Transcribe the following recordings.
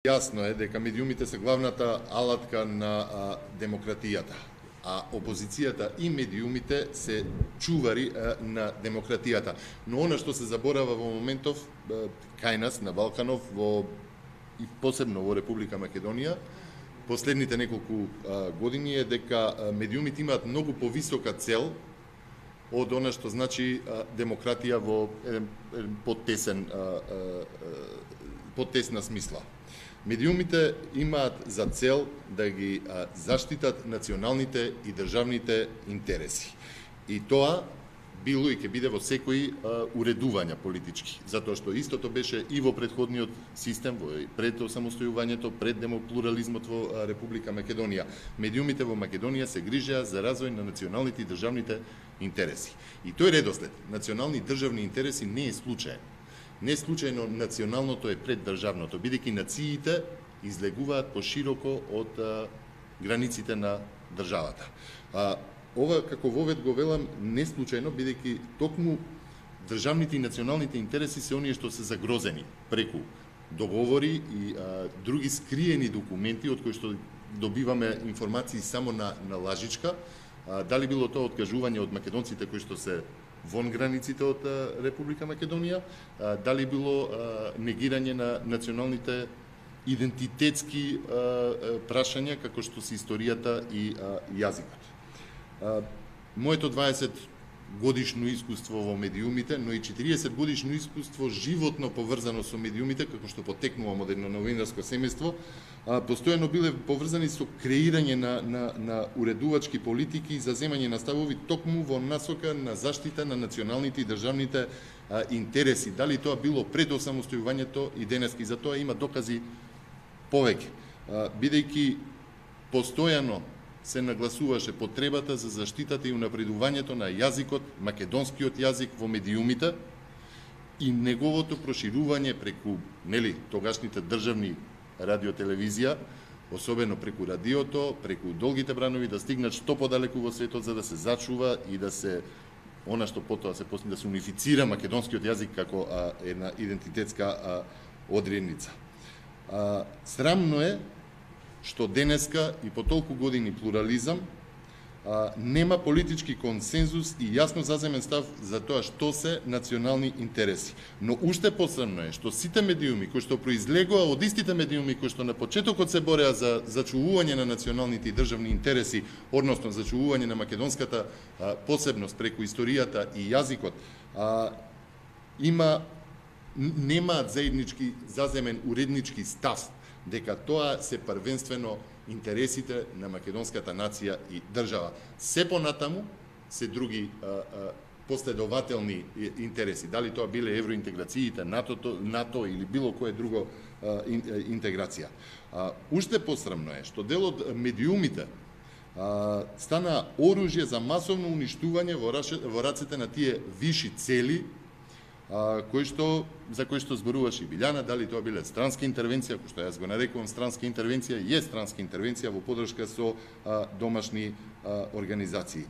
Јасно е дека медиумите се главната алатка на демократијата, а опозицијата и медиумите се чувари на демократијата. Но она што се заборава во моментов кај нас на Балканов и посебно во Република Македонија последните неколку години е дека медиумите имаат многу повисока цел од она што значи демократија во еден поттесна смисла. Медиумите имаат за цел да ги заштитат националните и државните интереси. И тоа било и ќе биде во секои уредувања политички, затоа што истото беше и во претходниот систем, пред осамостојувањето, пред плурализмот во Република Македонија. Медиумите во Македонија се грижеа за развој на националните и државните интереси. И тој редослед, национални и државни интереси не е случаен. Не случајно националното е пред државното, бидејќи нациите излегуваат пошироко од границите на државата. Ова, како вовед го велам, не случајно, бидејќи токму државните и националните интереси се оние што се загрозени преку договори и други скриени документи од кои што добиваме информации само на лажичка, дали било тоа откажување од македонците кои што се вон границите од Република Македонија, дали било негирање на националните идентитетски прашања, како што се историјата и јазикот. Моето 20 годишно искуство во медиумите, но и 40 годишно искуство животно поврзано со медиумите, како што потекнувам од едно новинарско семејство, постојано биле поврзани со креирање на уредувачки политики и заземање на ставови токму во насока на заштита на националните и државните интереси. Дали тоа било пред осамостојувањето и денески, за тоа има докази повеќе. Бидејќи постојано се нагласуваше потребата за заштитата и унапредувањето на јазикот, македонскиот јазик во медиумите и неговото проширување преку тогашните државни радиотелевизија, особено преку радиото, преку долгите бранови, да стигнат што подалеку во светот за да се зачува и да се она што потоа се постигне, да се унифицира македонскиот јазик како една идентитетска одредница. Срамно е што денеска и по толку години плурализам нема политички консензус и јасно заземен став за тоа што се национални интереси. Но уште посрамно е што сите медиуми кои што произлегоа од истите медиуми кои што на почетокот се бореа за зачувување на националните и државни интереси, односно зачувување на македонската посебност преку историјата и јазикот, немаат заеднички заземен уреднички став дека тоа се првенствено интересите на македонската нација и држава. Се понатаму се други последователни интереси, дали тоа биле евроинтеграциите, НАТО или било кое друго интеграција. Уште посрамно е што дел од медиумите стана оружје за масовно уништување во рацете на тие виши цели за кои што зборуваше и Билјана, дали тоа биле странска интервенција, кој што јас го нарекувам странска интервенција, е странска интервенција во подршка со домашни организации.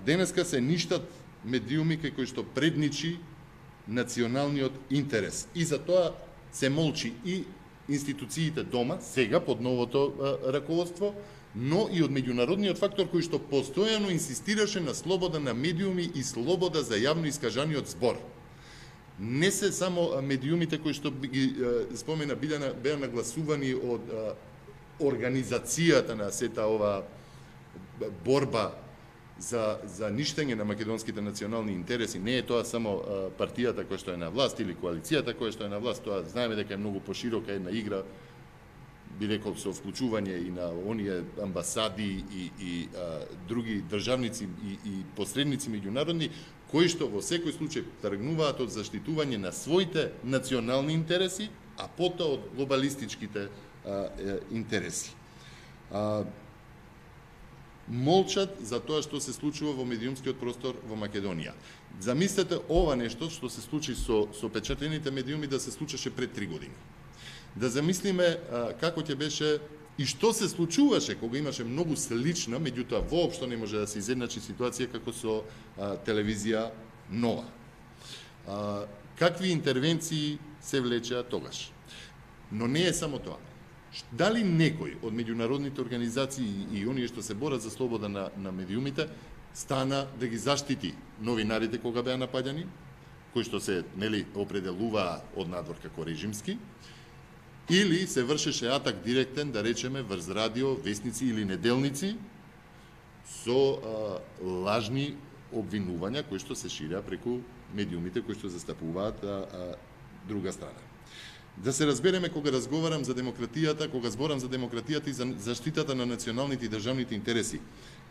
Денеска се ништат медиуми кај кои што предничи националниот интерес. И за тоа се молчи и институциите дома, сега под новото раководство, но и од меѓународниот фактор кој што постојано инсистираше на слобода на медиуми и слобода за јавно искажаниот збор. Не се само медиумите кои што ги спомена Билјана беа нагласувани од организацијата на сета ова борба за ништење на македонските национални интереси. Не е тоа само партијата која што е на власт или коалицијата која што е на власт, тоа знаеме дека е многу поширока една игра, би рекол со вклучување и на оние амбасади и други државници и посредници меѓународни, кои што во секој случај тргнуваат од заштитување на своите национални интереси, а потоа од глобалистичките интереси. Молчат за тоа што се случува во медиумскиот простор во Македонија. Замислете ова нешто што се случи со печатените медиуми да се случеше пред 3 години. Да замислиме како ќе беше и што се случуваше кога имаше многу слична, меѓутоа воопшто не може да се изедначи ситуација како со телевизија Нова. Какви интервенции се влечеа тогаш? Но не е само тоа. Дали некој од меѓународните организации и оние што се борат за слобода на медиумите стана да ги заштити новинарите кога беа напаѓани, кои што се определуваа од надвор како режимски, или се вршеше атак директен, да речеме, врз радио, вестници или неделници со лажни обвинувања кои што се ширија преку медиумите кои што застапуваат друга страна. Да се разбереме, кога разговарам за демократијата, кога зборам за демократијата и за заштитата на националните и државните интереси,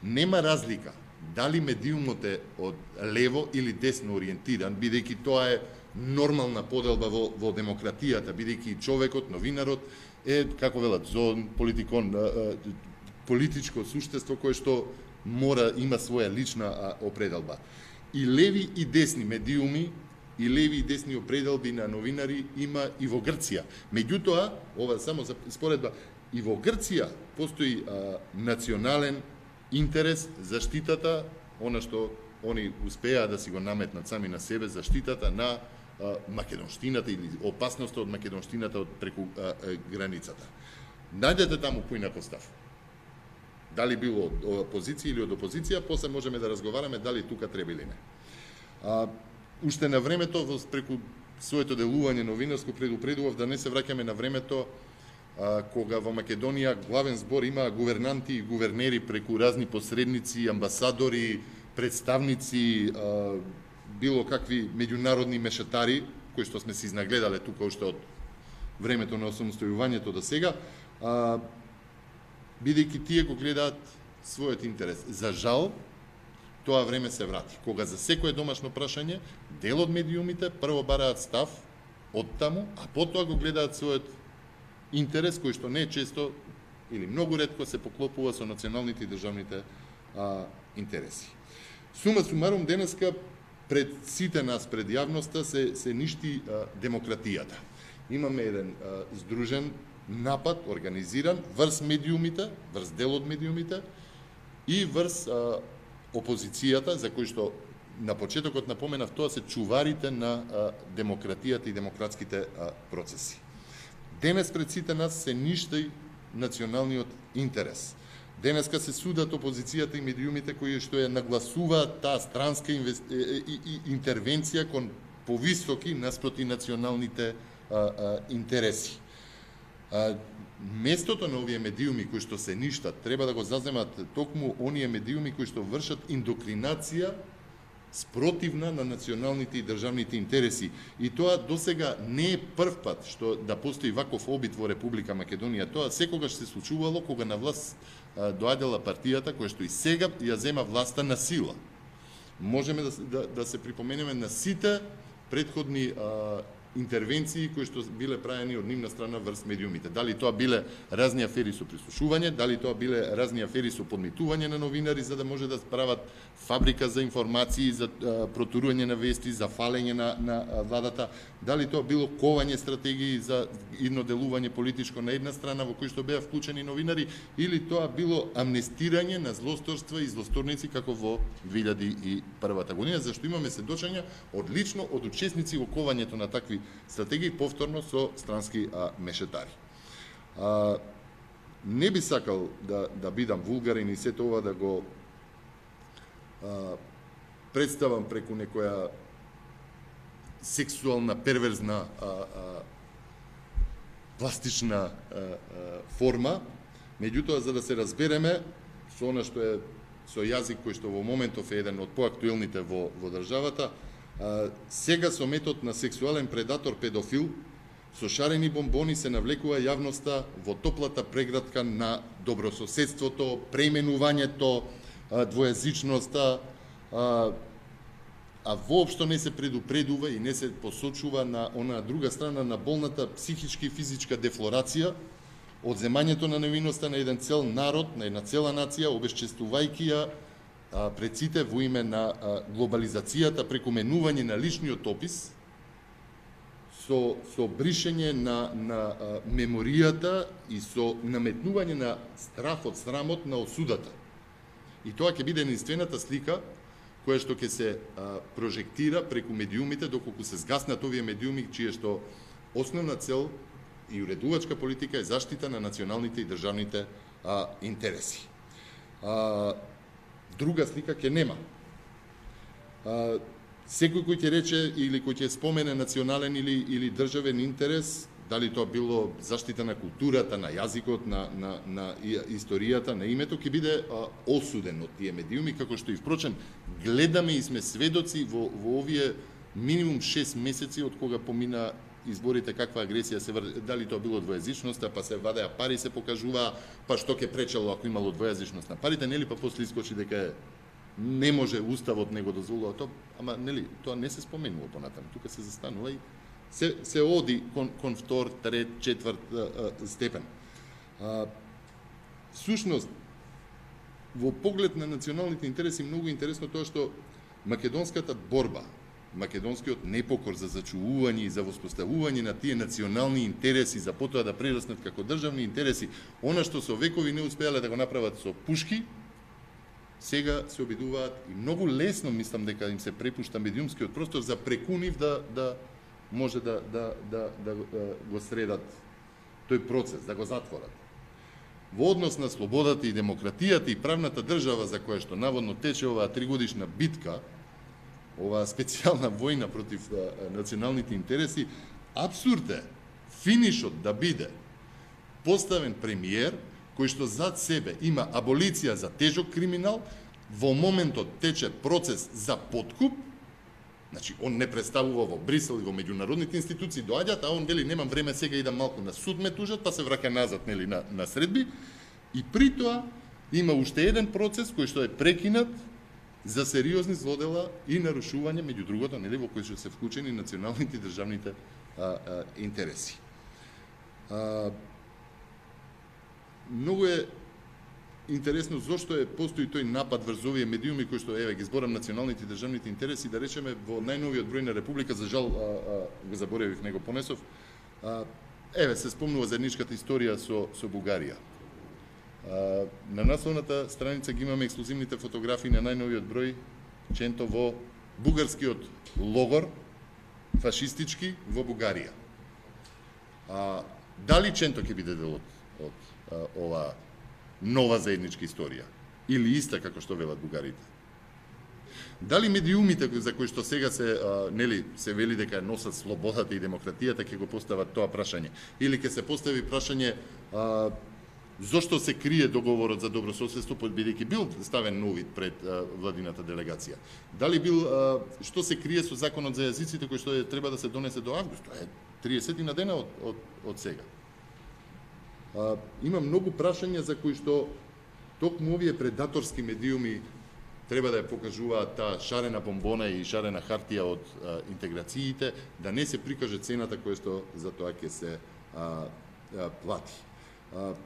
нема разлика дали медиумот е од лево или десно ориентиран, бидејќи тоа е нормална поделба во демократијата, бидејќи човекот, новинарот е, како велат, зон, политикон, политичко суштество кое што има своја лична определба. И леви и десни медиуми, и леви и десни определби на новинари има и во Грција. Меѓутоа, ова само за споредба, и во Грција постои национален интерес, заштитата, она што они успеа да си го наметнат сами на себе, заштитата на македонштината или опасноста од македонштината преку границата. Најдете таму поинаков став. Дали било од позиција или од опозиција, после можеме да разговараме дали тука треба или не. Уште на времето, преку своето делување новинарско, предупредував да не се враќаме на времето кога во Македонија главен збор имаа гувернанти и гувернери преку разни посредници, амбасадори, представници, било какви меѓународни мешетари, кои што сме се изнагледале тука уште од времето на осамостојувањето до сега, бидејќи тие го гледаат својот интерес. За жал, тоа време се врати. Кога за секое домашно прашање, дел од медиумите прво бараат став од таму, а потоа го гледаат својот интерес, кој што не е често или многу ретко се поклопува со националните и државните интереси. Сума сумарум, денеска пред сите нас, пред јавноста, се ништи демократијата. Имаме еден здружен напад, организиран, врз медиумите, врз дел од медиумите и врз опозицијата, за кои што на почетокот напоменав, тоа се чуварите на демократијата и демократските процеси. Денес пред сите нас се ништи националниот интерес. Денеска се судат опозицијата и медиумите кои што ја нагласуваат таа странска интервенција кон повисоки наспроти националните интереси. Местото на овие медиуми кои што се ништат треба да го заземат токму оние медиуми кои што вршат индокринација спротивна на националните и државните интереси. И тоа досега не е прв пат што да постои ваков обид во Република Македонија. Тоа секогаш се случувало кога на власт доаѓала партијата која што и сега ја зема власта на сила. Можеме да се припоменеме на сите претходни интервенции кои што биле правени од нивна страна врз медиумите. Дали тоа биле разни афери со прислушување, дали тоа биле разни афери со подмитување на новинари за да може да прават фабрика за информации, за протурање на вести, за фалење на владата, дали тоа било ковање стратегии за едно делување политичко на една страна во кој што беа вклучени новинари, или тоа било амнестирање на злосторства и злосторници како во 2001 година, зашто имаме сведочења одлично од учесници во ковањето на такви стратегии повторно со странски мешетари. Не би сакал да бидам вулгарен и сето ова да го представам преку некоја сексуална, перверзна, пластична форма, меѓутоа за да се разбереме со она што е со јазик кој што во моментов е еден од поактуелните во државата, сега со метод на сексуален предатор педофил, со шарени бомбони се навлекува јавноста во топлата преградка на добрососедството, преименувањето, двојазичноста, а воопшто не се предупредува и не се посочува на она друга страна на болната психичка и физичка дефлорација, одземањето на невиноста на еден цел народ, на една цела нација, обесчестувајќи ја пред сите во име на глобализацијата преку менување на личниот опис, со бришење на меморијата и со наметнување на страфот, срамот на осудата. И тоа ќе биде единствената слика која што ќе се прожектира преку медиумите, доколку се згаснат овие медиуми, чија што основна цел и уредувачка политика е заштита на националните и државните интереси. Друга слика ќе нема. Секој кој ќе рече или кој ќе спомене национален или државен интерес, дали тоа било заштита на културата, на јазикот, на историјата, на името, ќе биде осуден од тие медиуми, како што и впрочем гледаме и сме сведоци во овие минимум 6 месеци од кога помина изборите, каква агресија се врди, дали тоа било двојазичноста, па се вадеа пари, се покажува, па што ќе пречело ако имало двојазичност на парите, нели, па после искочи дека не може уставот него дозволува тоа, ама нели, тоа не се споменува понатаму, тука се застанува и се оди кон втор, трет, четврт степен. Сушност, во поглед на националните интереси, многу интересно тоа што македонската борба, македонскиот непокор за зачувување и за воспоставување на тие национални интереси, за потоа да прераснат како државни интереси, она што со векови не успеале да го направат со пушки, сега се обидуваат и многу лесно, мислам дека им се препушта медиумскиот простор за преку нив да може да го средат тој процес, да го затворат. Во однос на слободата и демократијата и правната држава за која што наводно тече оваа 3-годишна битка, оваа специјална војна против националните интереси, апсурд е финишот да биде поставен премиер кој што зад себе има аболиција за тежок криминал, во моментот тече процес за подкуп, значи он не представува во Брисел и во меѓународните институции, доаѓаат, а он вели немам време сега, идам малку на суд ме тужат, па се враќа назад, нели, на средби, и при тоа има уште еден процес кој што е прекинат за сериозни злодела и нарушување, меѓу другото, нели, во кој што се вклучени националните и државните интереси. Многу е интересно зошто постои тој напад врз овие медиуми кои што ги зборам националните и државните интереси, да речеме во најновиот број на Република, за жал го заборавив, него понесов. Се спомнува заедничката историја со Бугарија. На насловната страница ги имаме ексклузивните фотографии на најновиот број, Ченто во бугарскиот логор фашистички во Бугарија. Дали Ченто ќе биде дел од ова нова заедничка историја или иста како што велат бугарите? Дали медиумите за кои што сега се вели дека носат слободата и демократијата ќе го постават тоа прашање, или ќе се постави прашање зошто се крие договорот за добрососедство, бидејќи бил ставен нови пред владината делегација? Дали бил што се крие со законот за јазиците кој што треба да се донесе до август? Тоа е 30 на дена од сега. Има многу прашања за кои што токму овие предаторски медиуми треба да ја покажуваат таа шарена бомбона и шарена хартија од интеграциите, да не се прикаже цената која што за тоа ќе се плати.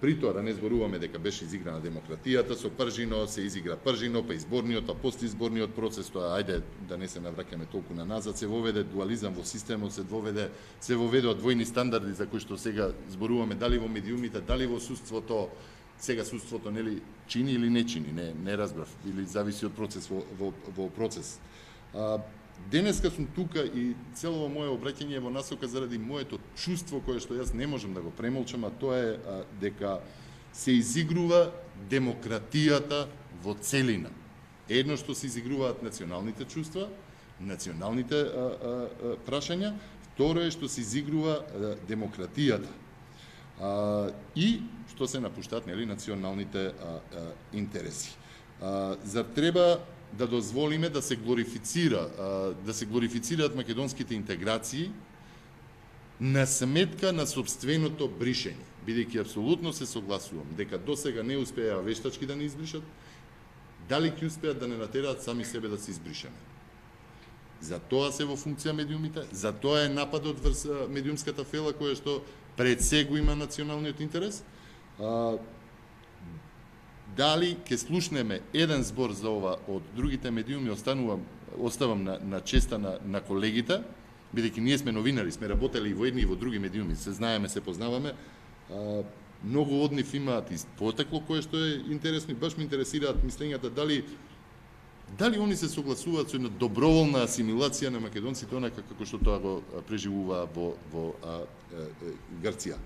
При тоа да не зборуваме дека беше изиграна демократијата, со пржино се изигра пржино, па изборниот, па постизборниот процес, тоа ајде да не се навраќаме толку на назад, се воведе дуализам во системот, се воведоа двојни стандарди за кои што сега зборуваме дали во медиумите, дали во судството. Сега судството нели чини или не чини, не разбрав, или зависи од процес во процес. Денеска сум тука и целово моје обраќање е во насока заради моето чувство кое што јас не можам да го премолчам, а тоа е дека се изигрува демократијата во целина. Едно што се изигруваат националните чувства, националните прашања, второ е што се изигрува демократијата. И што се напуштаат нели националните интереси. Зар треба да дозволиме да се глорифицираат македонските интеграции на сметка на собственото бришење, бидејќи апсолутно се согласувам дека досега не успеа вештачки да не избришат, дали ќе успеат да не натераат сами себе да се избришеме. За тоа се во функција медиумите, за тоа е нападот врз медиумската фела која што пред се го има националниот интерес. Дали ќе слушнеме еден збор за ова од другите медиуми, оставам на честа на колегите, бидејќи ние сме новинари, сме работели и во едни и во други медиуми, се знаеме, се познаваме. Многу од нив имаат и потекло кое што е интересно и баш ме интересираат мислењата дали они се согласуваат со една доброволна асимилација на македонците, онака како што тоа го преживува во Грција.